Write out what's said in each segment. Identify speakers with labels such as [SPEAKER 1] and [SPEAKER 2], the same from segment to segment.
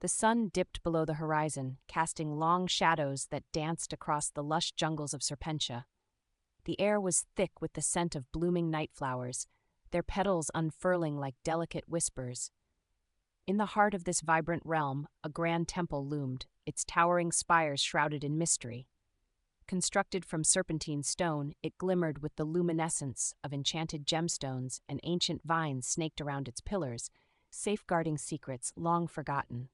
[SPEAKER 1] The sun dipped below the horizon, casting long shadows that danced across the lush jungles of Serpentia. The air was thick with the scent of blooming night flowers, their petals unfurling like delicate whispers. In the heart of this vibrant realm, a grand temple loomed, its towering spires shrouded in mystery. Constructed from serpentine stone, it glimmered with the luminescence of enchanted gemstones and ancient vines snaked around its pillars, safeguarding secrets long forgotten.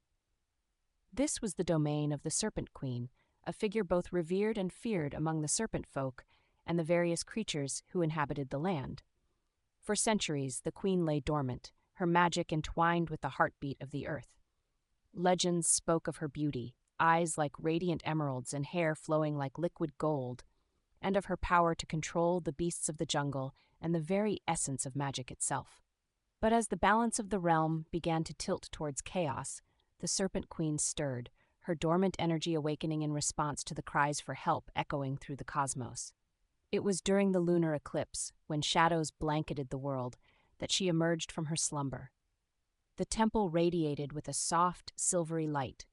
[SPEAKER 1] This was the domain of the Serpent Queen, a figure both revered and feared among the serpent folk and the various creatures who inhabited the land. For centuries, the queen lay dormant, her magic entwined with the heartbeat of the earth. Legends spoke of her beauty, eyes like radiant emeralds and hair flowing like liquid gold, and of her power to control the beasts of the jungle and the very essence of magic itself. But as the balance of the realm began to tilt towards chaos, the Serpent Queen stirred, her dormant energy awakening in response to the cries for help echoing through the cosmos. It was during the lunar eclipse, when shadows blanketed the world, that she emerged from her slumber. The temple radiated with a soft, silvery light,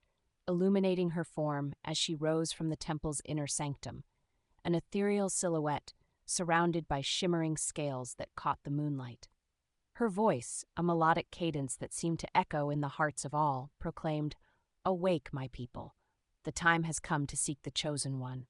[SPEAKER 1] illuminating her form as she rose from the temple's inner sanctum, an ethereal silhouette surrounded by shimmering scales that caught the moonlight. Her voice, a melodic cadence that seemed to echo in the hearts of all, proclaimed, "Awake, my people. The time has come to seek the chosen one."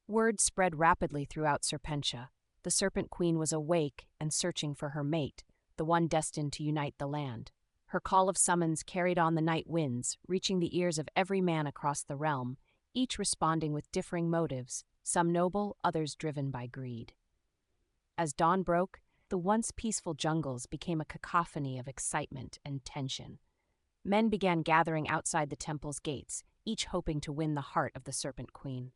[SPEAKER 1] Word spread rapidly throughout Serpentia. The Serpent Queen was awake and searching for her mate, the one destined to unite the land. Her call of summons carried on the night winds, reaching the ears of every man across the realm, each responding with differing motives, some noble, others driven by greed. As dawn broke, the once peaceful jungles became a cacophony of excitement and tension. Men began gathering outside the temple's gates, each hoping to win the heart of the Serpent Queen.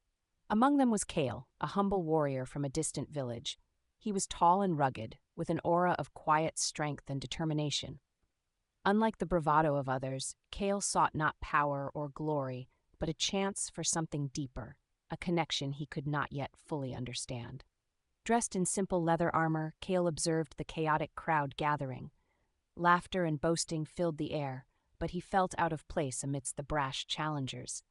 [SPEAKER 1] Among them was Kale, a humble warrior from a distant village. He was tall and rugged, with an aura of quiet strength and determination. Unlike the bravado of others, Kale sought not power or glory, but a chance for something deeper, a connection he could not yet fully understand. Dressed in simple leather armor, Kale observed the chaotic crowd gathering. Laughter and boasting filled the air, but he felt out of place amidst the brash challengers.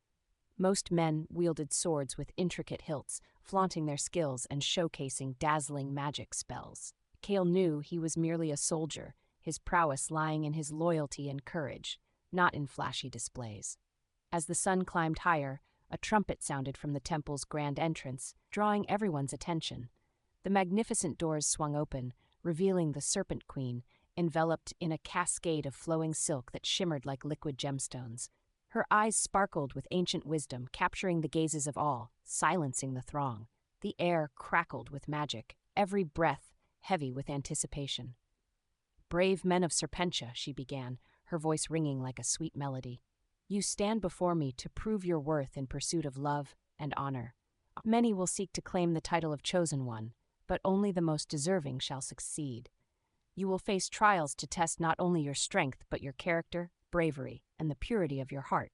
[SPEAKER 1] Most men wielded swords with intricate hilts, flaunting their skills and showcasing dazzling magic spells. Kale knew he was merely a soldier, his prowess lying in his loyalty and courage, not in flashy displays. As the sun climbed higher, a trumpet sounded from the temple's grand entrance, drawing everyone's attention. The magnificent doors swung open, revealing the Serpent Queen, enveloped in a cascade of flowing silk that shimmered like liquid gemstones. Her eyes sparkled with ancient wisdom, capturing the gazes of all, silencing the throng. The air crackled with magic, every breath heavy with anticipation. "Brave men of Serpentia," she began, her voice ringing like a sweet melody. "You stand before me to prove your worth in pursuit of love and honor. Many will seek to claim the title of Chosen One, but only the most deserving shall succeed. You will face trials to test not only your strength, but your character, bravery, and the purity of your heart."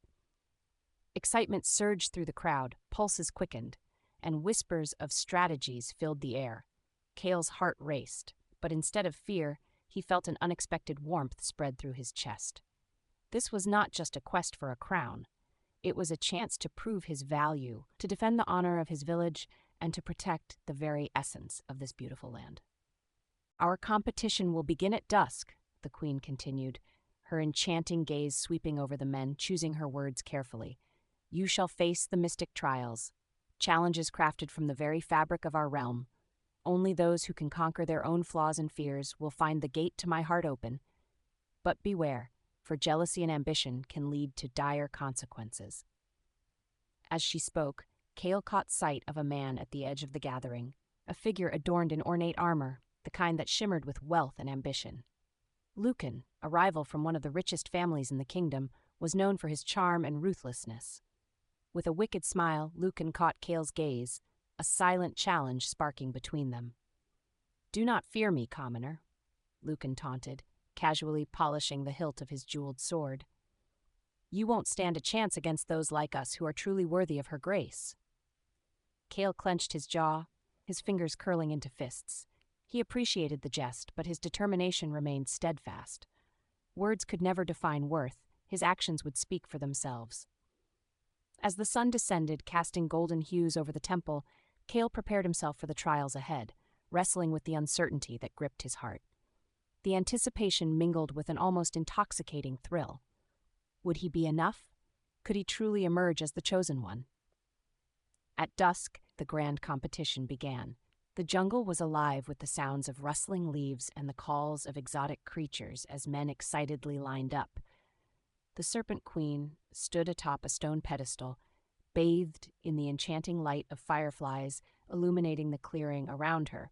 [SPEAKER 1] Excitement surged through the crowd, pulses quickened, and whispers of strategies filled the air. Kale's heart raced, but instead of fear, he felt an unexpected warmth spread through his chest. This was not just a quest for a crown. It was a chance to prove his value, to defend the honor of his village, and to protect the very essence of this beautiful land. "Our competition will begin at dusk," the queen continued, her enchanting gaze sweeping over the men, choosing her words carefully. "You shall face the mystic trials, challenges crafted from the very fabric of our realm. Only those who can conquer their own flaws and fears will find the gate to my heart open. But beware, for jealousy and ambition can lead to dire consequences." As she spoke, Kale caught sight of a man at the edge of the gathering, a figure adorned in ornate armor, the kind that shimmered with wealth and ambition. Lucan, a rival from one of the richest families in the kingdom, was known for his charm and ruthlessness. With a wicked smile, Lucan caught Kale's gaze, a silent challenge sparking between them. "Do not fear me, commoner," Lucan taunted, casually polishing the hilt of his jeweled sword. "You won't stand a chance against those like us who are truly worthy of her grace." Kale clenched his jaw, his fingers curling into fists. He appreciated the jest, but his determination remained steadfast. Words could never define worth. his actions would speak for themselves. As the sun descended, casting golden hues over the temple, Kale prepared himself for the trials ahead, wrestling with the uncertainty that gripped his heart. The anticipation mingled with an almost intoxicating thrill. Would he be enough? Could he truly emerge as the chosen one? At dusk, the grand competition began. The jungle was alive with the sounds of rustling leaves and the calls of exotic creatures as men excitedly lined up. The Serpent Queen stood atop a stone pedestal, bathed in the enchanting light of fireflies illuminating the clearing around her.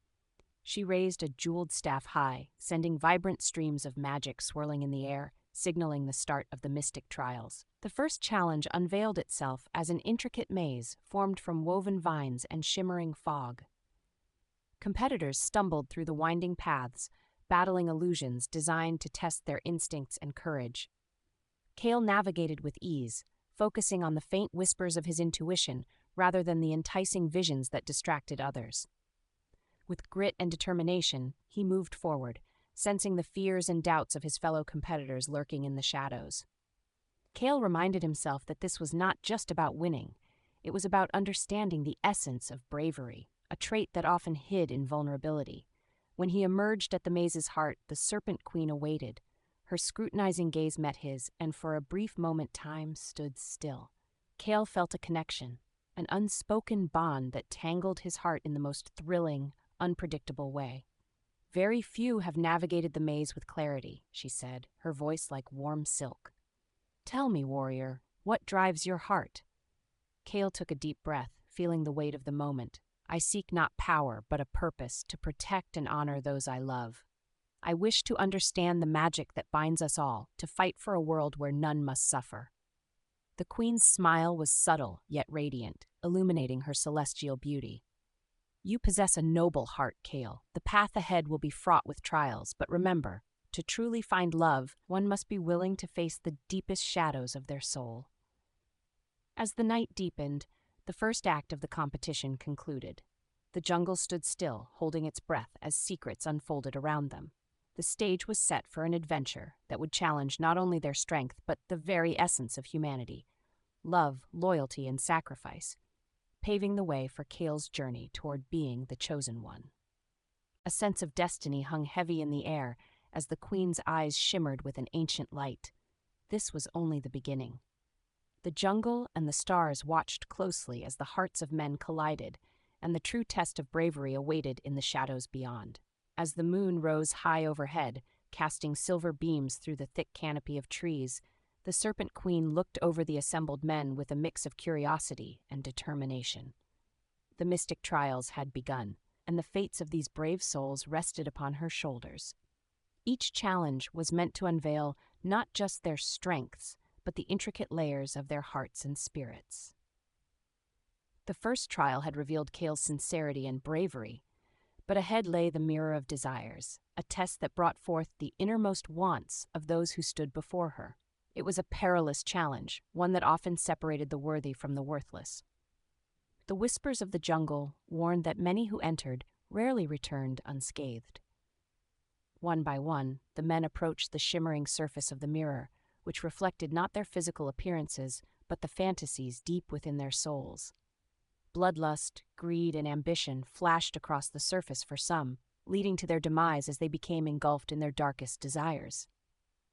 [SPEAKER 1] She raised a jeweled staff high, sending vibrant streams of magic swirling in the air, signaling the start of the mystic trials. The first challenge unveiled itself as an intricate maze formed from woven vines and shimmering fog. Competitors stumbled through the winding paths, battling illusions designed to test their instincts and courage. Kale navigated with ease, focusing on the faint whispers of his intuition rather than the enticing visions that distracted others. With grit and determination, he moved forward, sensing the fears and doubts of his fellow competitors lurking in the shadows. Kale reminded himself that this was not just about winning. It was about understanding the essence of bravery, a trait that often hid in vulnerability. When he emerged at the maze's heart, the Serpent Queen awaited. Her scrutinizing gaze met his, and for a brief moment time stood still. Kale felt a connection, an unspoken bond that tangled his heart in the most thrilling, unpredictable way. "Very few have navigated the maze with clarity," she said, her voice like warm silk. "Tell me, warrior, what drives your heart?" Kale took a deep breath, feeling the weight of the moment. "I seek not power, but a purpose to protect and honor those I love. I wish to understand the magic that binds us all, to fight for a world where none must suffer." The queen's smile was subtle yet radiant, illuminating her celestial beauty. "You possess a noble heart, Kale. The path ahead will be fraught with trials, but remember, to truly find love, one must be willing to face the deepest shadows of their soul." As the night deepened, the first act of the competition concluded. The jungle stood still, holding its breath as secrets unfolded around them. The stage was set for an adventure that would challenge not only their strength, but the very essence of humanity: love, loyalty, and sacrifice, paving the way for Kale's journey toward being the chosen one. A sense of destiny hung heavy in the air as the queen's eyes shimmered with an ancient light. This was only the beginning. The jungle and the stars watched closely as the hearts of men collided, and the true test of bravery awaited in the shadows beyond. As the moon rose high overhead, casting silver beams through the thick canopy of trees, the Serpent Queen looked over the assembled men with a mix of curiosity and determination. The mystic trials had begun, and the fates of these brave souls rested upon her shoulders. Each challenge was meant to unveil not just their strengths, but the intricate layers of their hearts and spirits. The first trial had revealed Kale's sincerity and bravery, but ahead lay the mirror of desires, a test that brought forth the innermost wants of those who stood before her. It was a perilous challenge, one that often separated the worthy from the worthless. The whispers of the jungle warned that many who entered rarely returned unscathed. One by one, the men approached the shimmering surface of the mirror, which reflected not their physical appearances, but the fantasies deep within their souls. Bloodlust, greed, and ambition flashed across the surface for some, leading to their demise as they became engulfed in their darkest desires.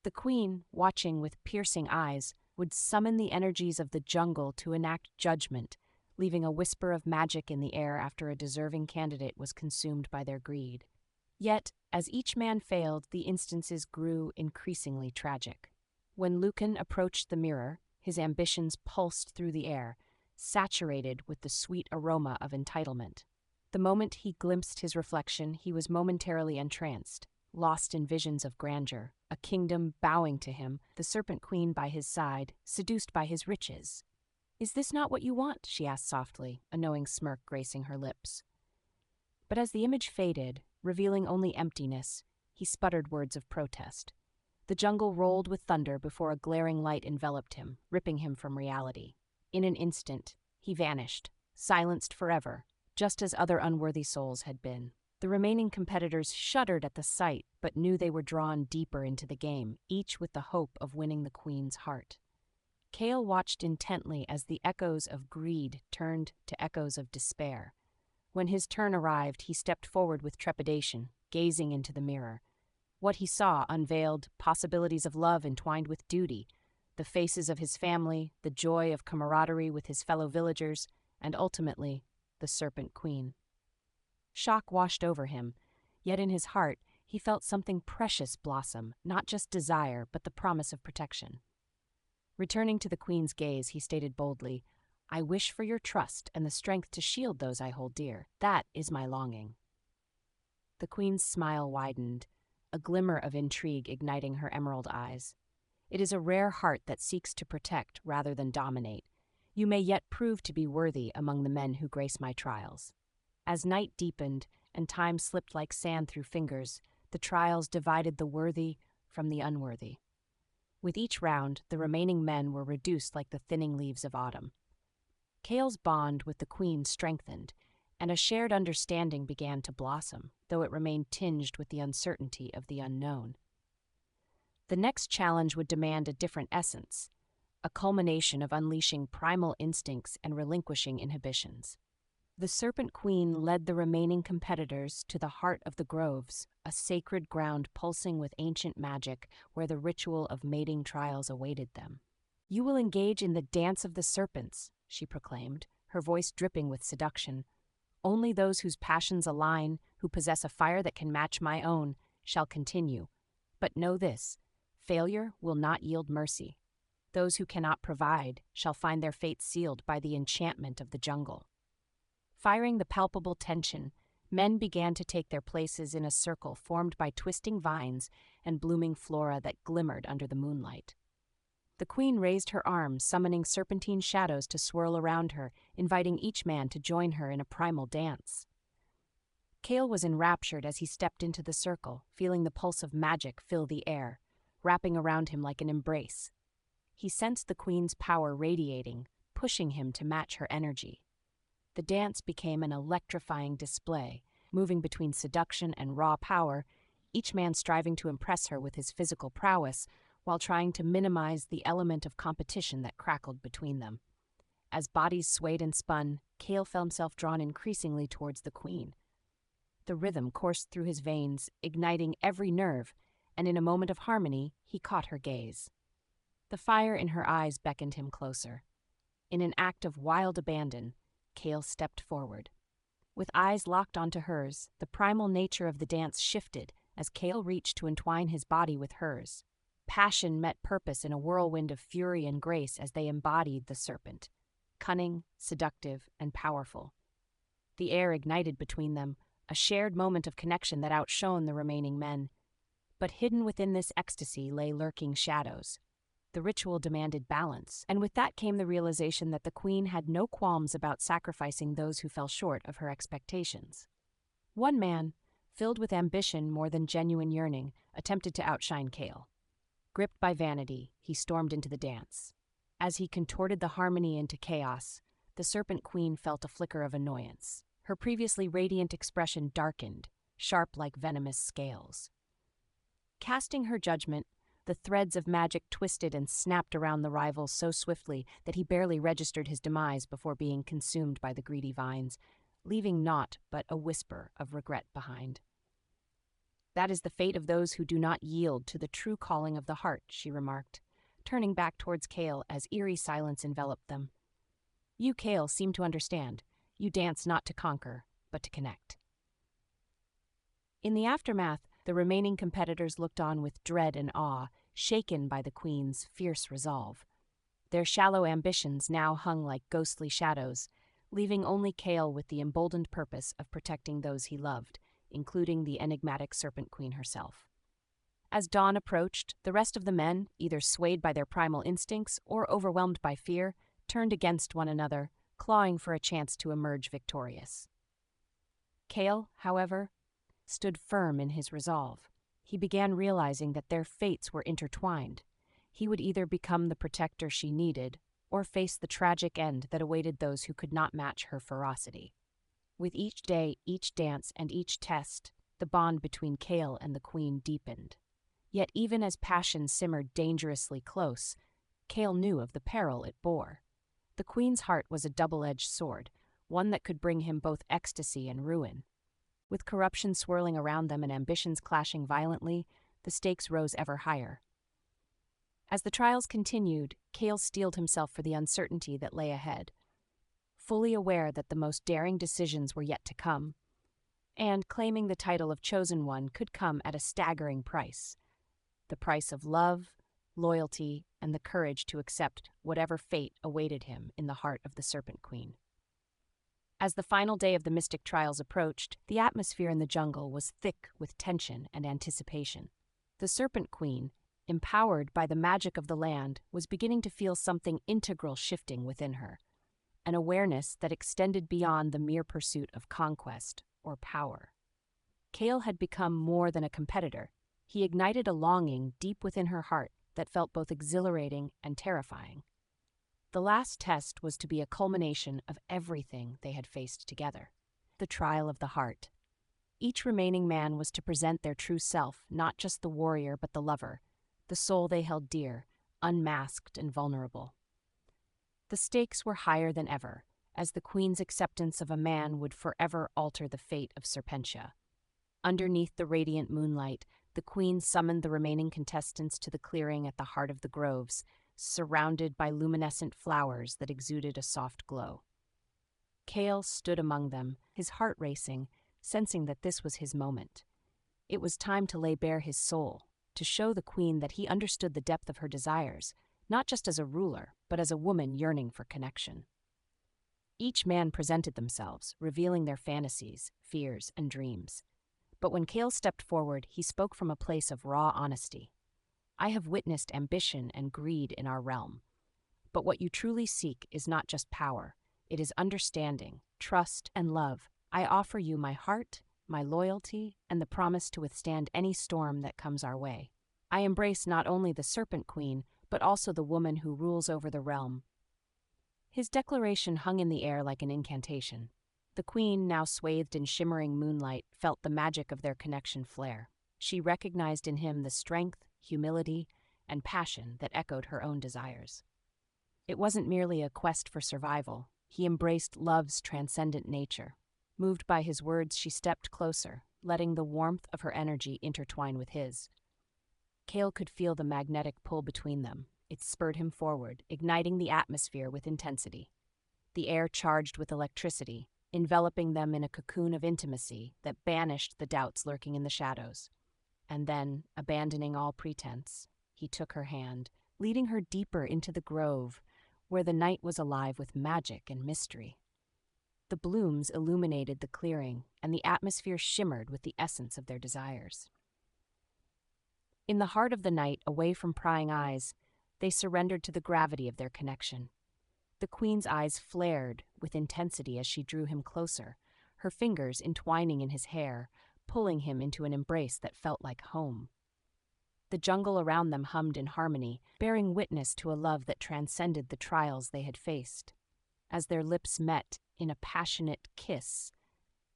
[SPEAKER 1] The queen, watching with piercing eyes, would summon the energies of the jungle to enact judgment, leaving a whisper of magic in the air after a deserving candidate was consumed by their greed. Yet, as each man failed, the instances grew increasingly tragic. When Lucan approached the mirror, his ambitions pulsed through the air, saturated with the sweet aroma of entitlement. The moment he glimpsed his reflection, he was momentarily entranced, lost in visions of grandeur, a kingdom bowing to him, the Serpent Queen by his side, seduced by his riches. "Is this not what you want?" she asked softly, a knowing smirk gracing her lips. But as the image faded, revealing only emptiness, he sputtered words of protest. The jungle rolled with thunder before a glaring light enveloped him, ripping him from reality. In an instant, he vanished, silenced forever, just as other unworthy souls had been. The remaining competitors shuddered at the sight, but knew they were drawn deeper into the game, each with the hope of winning the queen's heart. Kale watched intently as the echoes of greed turned to echoes of despair. When his turn arrived, he stepped forward with trepidation, gazing into the mirror. What he saw unveiled possibilities of love entwined with duty, the faces of his family, the joy of camaraderie with his fellow villagers, and ultimately, the Serpent Queen. Shock washed over him, yet in his heart he felt something precious blossom, not just desire, but the promise of protection. Returning to the Queen's gaze, he stated boldly, "I wish for your trust and the strength to shield those I hold dear. That is my longing." The Queen's smile widened, a glimmer of intrigue igniting her emerald eyes. "It is a rare heart that seeks to protect rather than dominate. You may yet prove to be worthy among the men who grace my trials." As night deepened and time slipped like sand through fingers, the trials divided the worthy from the unworthy. With each round, the remaining men were reduced like the thinning leaves of autumn. Kale's bond with the Queen strengthened, and a shared understanding began to blossom, though it remained tinged with the uncertainty of the unknown. The next challenge would demand a different essence, a culmination of unleashing primal instincts and relinquishing inhibitions. The Serpent Queen led the remaining competitors to the heart of the groves, a sacred ground pulsing with ancient magic where the ritual of mating trials awaited them. "You will engage in the dance of the serpents," she proclaimed, her voice dripping with seduction. "Only those whose passions align, who possess a fire that can match my own, shall continue. But know this, failure will not yield mercy. Those who cannot provide shall find their fate sealed by the enchantment of the jungle." Firing the palpable tension, men began to take their places in a circle formed by twisting vines and blooming flora that glimmered under the moonlight. The Queen raised her arms, summoning serpentine shadows to swirl around her, inviting each man to join her in a primal dance. Kale was enraptured as he stepped into the circle, feeling the pulse of magic fill the air, wrapping around him like an embrace. He sensed the Queen's power radiating, pushing him to match her energy. The dance became an electrifying display, moving between seduction and raw power, each man striving to impress her with his physical prowess while trying to minimize the element of competition that crackled between them. As bodies swayed and spun, Kale felt himself drawn increasingly towards the Queen. The rhythm coursed through his veins, igniting every nerve, and in a moment of harmony, he caught her gaze. The fire in her eyes beckoned him closer. In an act of wild abandon, Kale stepped forward. With eyes locked onto hers, the primal nature of the dance shifted as Kale reached to entwine his body with hers. Passion met purpose in a whirlwind of fury and grace as they embodied the serpent, cunning, seductive, and powerful. The air ignited between them, a shared moment of connection that outshone the remaining men. But hidden within this ecstasy lay lurking shadows. The ritual demanded balance, and with that came the realization that the Queen had no qualms about sacrificing those who fell short of her expectations. One man, filled with ambition more than genuine yearning, attempted to outshine Kale. Gripped by vanity, he stormed into the dance. As he contorted the harmony into chaos, the Serpent Queen felt a flicker of annoyance. Her previously radiant expression darkened, sharp like venomous scales. Casting her judgment, the threads of magic twisted and snapped around the rival so swiftly that he barely registered his demise before being consumed by the greedy vines, leaving naught but a whisper of regret behind. "That is the fate of those who do not yield to the true calling of the heart," she remarked, turning back towards Kale as eerie silence enveloped them. "You, Kale, seem to understand. You dance not to conquer, but to connect." In the aftermath, the remaining competitors looked on with dread and awe, shaken by the Queen's fierce resolve. Their shallow ambitions now hung like ghostly shadows, leaving only Kale with the emboldened purpose of protecting those he loved, including the enigmatic Serpent Queen herself. As dawn approached, the rest of the men, either swayed by their primal instincts or overwhelmed by fear, turned against one another, clawing for a chance to emerge victorious. Kale, however, stood firm in his resolve. He began realizing that their fates were intertwined. He would either become the protector she needed, or face the tragic end that awaited those who could not match her ferocity. With each day, each dance, and each test, the bond between Kale and the Queen deepened. Yet even as passion simmered dangerously close, Kale knew of the peril it bore. The Queen's heart was a double-edged sword, one that could bring him both ecstasy and ruin. With corruption swirling around them and ambitions clashing violently, the stakes rose ever higher. As the trials continued, Kale steeled himself for the uncertainty that lay ahead, fully aware that the most daring decisions were yet to come, and claiming the title of Chosen One could come at a staggering price, the price of love, loyalty, and the courage to accept whatever fate awaited him in the heart of the Serpent Queen. As the final day of the mystic trials approached, the atmosphere in the jungle was thick with tension and anticipation. The Serpent Queen, empowered by the magic of the land, was beginning to feel something integral shifting within her, an awareness that extended beyond the mere pursuit of conquest or power. Kale had become more than a competitor. He ignited a longing deep within her heart that felt both exhilarating and terrifying. The last test was to be a culmination of everything they had faced together, the trial of the heart. Each remaining man was to present their true self, not just the warrior but the lover, the soul they held dear, unmasked and vulnerable. The stakes were higher than ever, as the Queen's acceptance of a man would forever alter the fate of Serpentia. Underneath the radiant moonlight, the Queen summoned the remaining contestants to the clearing at the heart of the groves, surrounded by luminescent flowers that exuded a soft glow. Kale stood among them, his heart racing, sensing that this was his moment. It was time to lay bare his soul, to show the Queen that he understood the depth of her desires, not just as a ruler, but as a woman yearning for connection. Each man presented themselves, revealing their fantasies, fears, and dreams. But when Kale stepped forward, he spoke from a place of raw honesty. I have witnessed ambition and greed in our realm. But what you truly seek is not just power. It is understanding, trust, and love. I offer you my heart, my loyalty, and the promise to withstand any storm that comes our way. I embrace not only the Serpent Queen, but also the woman who rules over the realm. His declaration hung in the air like an incantation. The Queen, now swathed in shimmering moonlight, felt the magic of their connection flare. She recognized in him the strength, humility, and passion that echoed her own desires. It wasn't merely a quest for survival. He embraced love's transcendent nature. Moved by his words, she stepped closer, letting the warmth of her energy intertwine with his. Kale could feel the magnetic pull between them. It spurred him forward, igniting the atmosphere with intensity. The air charged with electricity, enveloping them in a cocoon of intimacy that banished the doubts lurking in the shadows. And then, abandoning all pretense, he took her hand, leading her deeper into the grove, where the night was alive with magic and mystery. The blooms illuminated the clearing, and the atmosphere shimmered with the essence of their desires. In the heart of the night, away from prying eyes, they surrendered to the gravity of their connection. The Queen's eyes flared with intensity as she drew him closer, her fingers entwining in his hair, pulling him into an embrace that felt like home. The jungle around them hummed in harmony, bearing witness to a love that transcended the trials they had faced. As their lips met in a passionate kiss,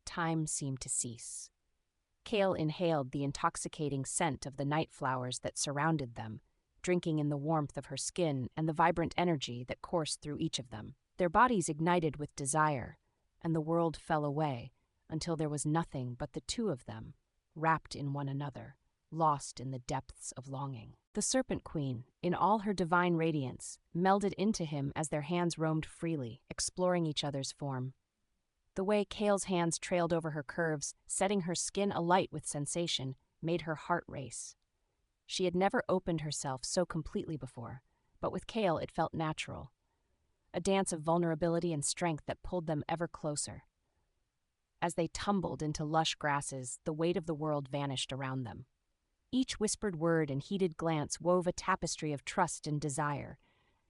[SPEAKER 1] time seemed to cease. Kale inhaled the intoxicating scent of the night flowers that surrounded them, drinking in the warmth of her skin and the vibrant energy that coursed through each of them. Their bodies ignited with desire, and the world fell away until there was nothing but the two of them, wrapped in one another, lost in the depths of longing. The Serpent Queen, in all her divine radiance, melded into him as their hands roamed freely, exploring each other's form. The way Kale's hands trailed over her curves, setting her skin alight with sensation, made her heart race. She had never opened herself so completely before, but with Kale it felt natural, a dance of vulnerability and strength that pulled them ever closer. As they tumbled into lush grasses, the weight of the world vanished around them. Each whispered word and heated glance wove a tapestry of trust and desire,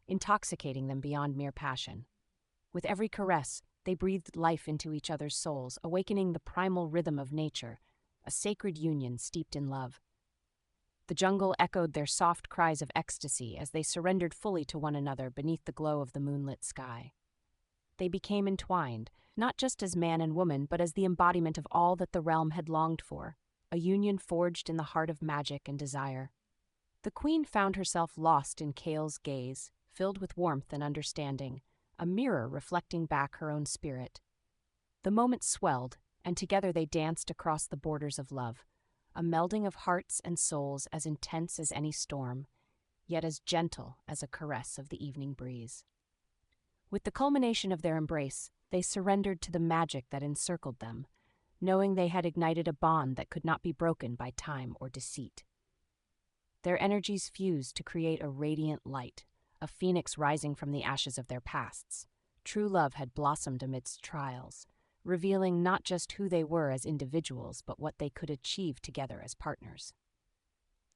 [SPEAKER 1] intoxicating them beyond mere passion. With every caress, they breathed life into each other's souls, awakening the primal rhythm of nature, a sacred union steeped in love. The jungle echoed their soft cries of ecstasy as they surrendered fully to one another beneath the glow of the moonlit sky. they became entwined, not just as man and woman, but as the embodiment of all that the realm had longed for, a union forged in the heart of magic and desire. The queen found herself lost in Kale's gaze, filled with warmth and understanding, a mirror reflecting back her own spirit. The moment swelled, and together they danced across the borders of love, a melding of hearts and souls as intense as any storm, yet as gentle as a caress of the evening breeze. With the culmination of their embrace, they surrendered to the magic that encircled them, knowing they had ignited a bond that could not be broken by time or deceit. Their energies fused to create a radiant light, a phoenix rising from the ashes of their pasts. True love had blossomed amidst trials, revealing not just who they were as individuals, but what they could achieve together as partners.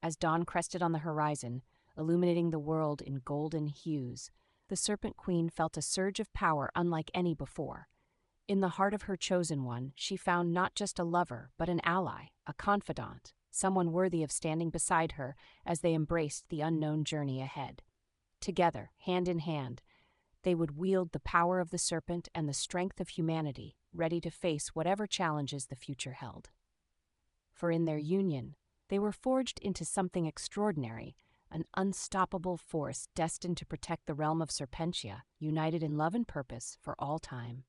[SPEAKER 1] As dawn crested on the horizon, illuminating the world in golden hues, the Serpent Queen felt a surge of power unlike any before. In the heart of her chosen one, she found not just a lover, but an ally, a confidant, someone worthy of standing beside her as they embraced the unknown journey ahead. Together, hand in hand, they would wield the power of the serpent and the strength of humanity, ready to face whatever challenges the future held. For in their union, they were forged into something extraordinary, an unstoppable force destined to protect the realm of Serpentia, united in love and purpose for all time.